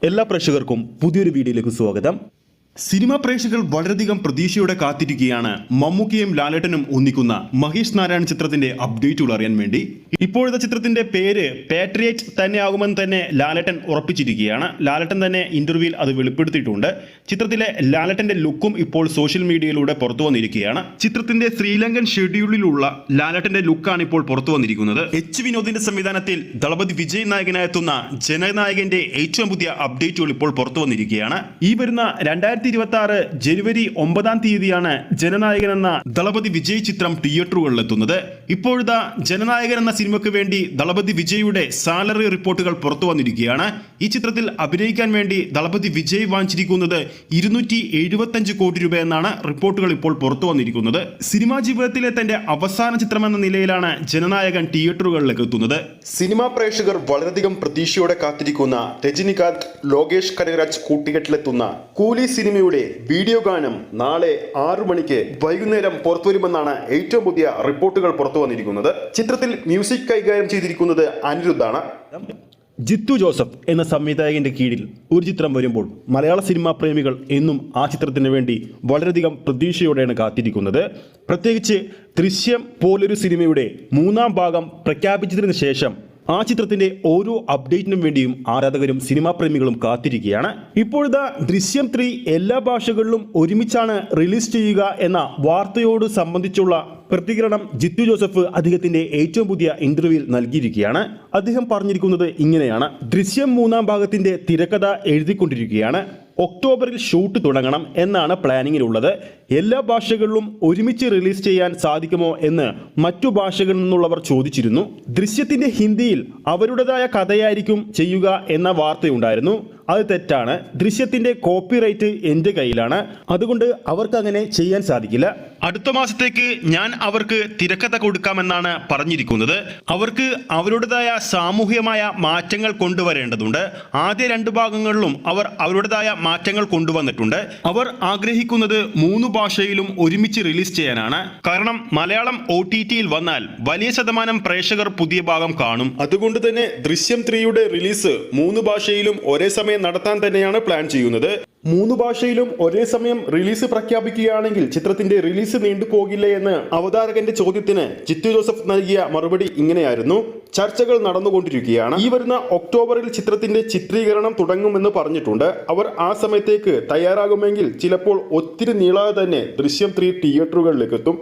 എല്ലാ പ്രേക്ഷകർക്കും പുതിയൊരു വീഡിയോയിലേക്ക് സ്വാഗതം. സിനിമാ പ്രേക്ഷകർ വളരെയധികം പ്രതീക്ഷയോടെ കാത്തിരിക്കുകയാണ് മമ്മൂക്കയും ലാലേട്ടനും ഒന്നിക്കുന്ന മഹേഷ് നാരായൺ ചിത്രത്തിന്റെ അപ്ഡേറ്റുകൾ അറിയാൻ വേണ്ടി. ഇപ്പോഴത്തെ ചിത്രത്തിന്റെ പേര് പാട്രിയറ്റ് തന്നെയാകുമെന്ന് തന്നെ ലാലേട്ടൻ ഉറപ്പിച്ചിരിക്കുകയാണ്. ലാലേട്ടൻ തന്നെ ഇന്റർവ്യൂവിൽ അത് വെളിപ്പെടുത്തിയിട്ടുണ്ട്. ചിത്രത്തിലെ ലാലേട്ടന്റെ ലുക്കും ഇപ്പോൾ സോഷ്യൽ മീഡിയയിലൂടെ പുറത്തു വന്നിരിക്കുകയാണ്. ചിത്രത്തിന്റെ ശ്രീലങ്കൻ ഷെഡ്യൂളിലുള്ള ലാലേട്ടന്റെ ലുക്കാണ് ഇപ്പോൾ പുറത്തു വന്നിരിക്കുന്നത്. എച്ച് വിനോദിന്റെ സംവിധാനത്തിൽ ദളപതി വിജയ് നായകനായെത്തുന്ന ജനനായകന്റെ ഏറ്റവും പുതിയ അപ്ഡേറ്റുകൾ ഇപ്പോൾ പുറത്തു വന്നിരിക്കുകയാണ്. ഈ വരുന്ന 2026 ജനുവരി 9-ാം തീയതിയാണ് ജനനായകൻ എന്ന ദളപതി വിജയ് ചിത്രം തിയേറ്ററുകളിലെത്തുന്നത്. ഇപ്പോഴത്തെ ജനനായകൻ എന്ന സിനിമയ്ക്ക് വേണ്ടി ദളപതി വിജയുടെ സാലറി റിപ്പോർട്ടുകൾ പുറത്തു വന്നിരിക്കുകയാണ്. ഈ ചിത്രത്തിൽ അഭിനയിക്കാൻ വേണ്ടി ദളപതി വിജയ് വാങ്ങിച്ചിരിക്കുന്നത് 275 കോടി രൂപ എന്നാണ് റിപ്പോർട്ടുകൾ ഇപ്പോൾ പുറത്തു വന്നിരിക്കുന്നത്. സിനിമാ ജീവിതത്തിലെ തന്റെ അവസാന ചിത്രമെന്ന നിലയിലാണ് ജനനായകൻ തിയേറ്ററുകളിലേക്ക് എത്തുന്നത്. സിനിമാ പ്രേക്ഷകർ വളരെയധികം പ്രതീക്ഷയോടെ കാത്തിരിക്കുന്ന രജനികാന്ത് ലോകേഷ് കനകരാജ് കൂട്ടുകെട്ടിലെത്തുന്ന കൂലി സിനിമയുടെ വീഡിയോ ഗാനം നാളെ 6 മണിക്ക് വൈകുന്നേരം പുറത്തുവരുമെന്നാണ് ഏറ്റവും പുതിയ റിപ്പോർട്ടുകൾ പുറത്തു വന്നിരിക്കുന്നത്. ചിത്രത്തിൽ മ്യൂസിക് കൈകാര്യം ചെയ്തിരിക്കുന്നത് അനിരുദ്ധാണ്. ജിത്തു ജോസഫ് എന്ന സംവിധായകന്റെ കീഴിൽ ഒരു ചിത്രം വരുമ്പോൾ മലയാള സിനിമാ പ്രേമികൾ എന്നും ആ ചിത്രത്തിന് വേണ്ടി വളരെയധികം പ്രതീക്ഷയോടെയാണ് കാത്തിരിക്കുന്നത്. പ്രത്യേകിച്ച് ദൃശ്യം പോലൊരു സിനിമയുടെ 3-ാം ഭാഗം പ്രഖ്യാപിച്ചതിന് ശേഷം ആ ചിത്രത്തിന്റെ ഓരോ അപ്ഡേറ്റിനും വേണ്ടിയും ആരാധകരും സിനിമാ പ്രേമികളും കാത്തിരിക്കുകയാണ്. ഇപ്പോഴത്തെ ദൃശ്യം 3 എല്ലാ ഭാഷകളിലും ഒരുമിച്ചാണ് റിലീസ് ചെയ്യുക എന്ന വാർത്തയോട് സംബന്ധിച്ചുള്ള പ്രതികരണം ജിത്തു ജോസഫ് അദ്ദേഹത്തിന്റെ ഏറ്റവും പുതിയ ഇന്റർവ്യൂവിൽ നൽകിയിരിക്കുകയാണ്. അദ്ദേഹം പറഞ്ഞിരിക്കുന്നത് ഇങ്ങനെയാണ്: ദൃശ്യം 3-ാം ഭാഗത്തിന്റെ തിരക്കഥ എഴുതിക്കൊണ്ടിരിക്കുകയാണ്. ഒക്ടോബറിൽ ഷൂട്ട് തുടങ്ങണം എന്നാണ് പ്ലാനിങ്ങിലുള്ളത്. എല്ലാ ഭാഷകളിലും ഒരുമിച്ച് റിലീസ് ചെയ്യാൻ സാധിക്കുമോ എന്ന് മറ്റു ഭാഷകളിൽ നിന്നുള്ളവർ ചോദിച്ചിരുന്നു. ദൃശ്യത്തിന്റെ ഹിന്ദിയിൽ അവരുടേതായ കഥയായിരിക്കും ചെയ്യുക എന്ന വാർത്തയുണ്ടായിരുന്നു. അത് തെറ്റാണ്. ദൃശ്യത്തിന്റെ കോപ്പിറൈറ്റ് എൻ്റെ കയ്യിലാണ്. അതുകൊണ്ട് അവർക്ക് അങ്ങനെ ചെയ്യാൻ സാധിക്കില്ല. അടുത്ത മാസത്തേക്ക് ഞാൻ അവർക്ക് തിരക്കഥ കൊടുക്കാമെന്നാണ് പറഞ്ഞിരിക്കുന്നത്. അവർക്ക് അവരുടേതായ സാമൂഹികമായ മാറ്റങ്ങൾ കൊണ്ടുവരേണ്ടതുണ്ട്. ആദ്യ 2 ഭാഗങ്ങളിലും അവർ അവരുടേതായ മാറ്റങ്ങൾ കൊണ്ടുവന്നിട്ടുണ്ട്. അവർ ആഗ്രഹിക്കുന്നത് 3 ഭാഷയിലും ഒരുമിച്ച് റിലീസ് ചെയ്യാനാണ്. കാരണം മലയാളം OTTയിൽ വന്നാൽ വലിയ ശതമാനം പ്രേക്ഷകർ പുതിയ ഭാഗം കാണും. അതുകൊണ്ട് തന്നെ ദൃശ്യം 3യുടെ റിലീസ് 3 ഭാഷയിലും ഒരേ സമയം നടത്താൻ തന്നെയാണ് പ്ലാൻ ചെയ്യുന്നത്. 3 ഭാഷയിലും ഒരേ സമയം റിലീസ് പ്രഖ്യാപിക്കുകയാണെങ്കിൽ ചിത്രത്തിന്റെ റിലീസ് നീണ്ടുപോകില്ലേ എന്ന് അവതാരകന്റെ ചോദ്യത്തിന് ജിത്തു ജോസഫ് നൽകിയ മറുപടി ഇങ്ങനെയായിരുന്നു: ചർച്ചകൾ നടന്നുകൊണ്ടിരിക്കുകയാണ്. ഈ വരുന്ന ഒക്ടോബറിൽ ചിത്രത്തിന്റെ ചിത്രീകരണം തുടങ്ങുമെന്ന് പറഞ്ഞിട്ടുണ്ട്. അവർ ആ സമയത്തേക്ക് തയ്യാറാകുമെങ്കിൽ ചിലപ്പോൾ ഒത്തിരി നീളാതെ തന്നെ ദൃശ്യം 3 തിയേറ്ററുകളിലേക്ക് എത്തും.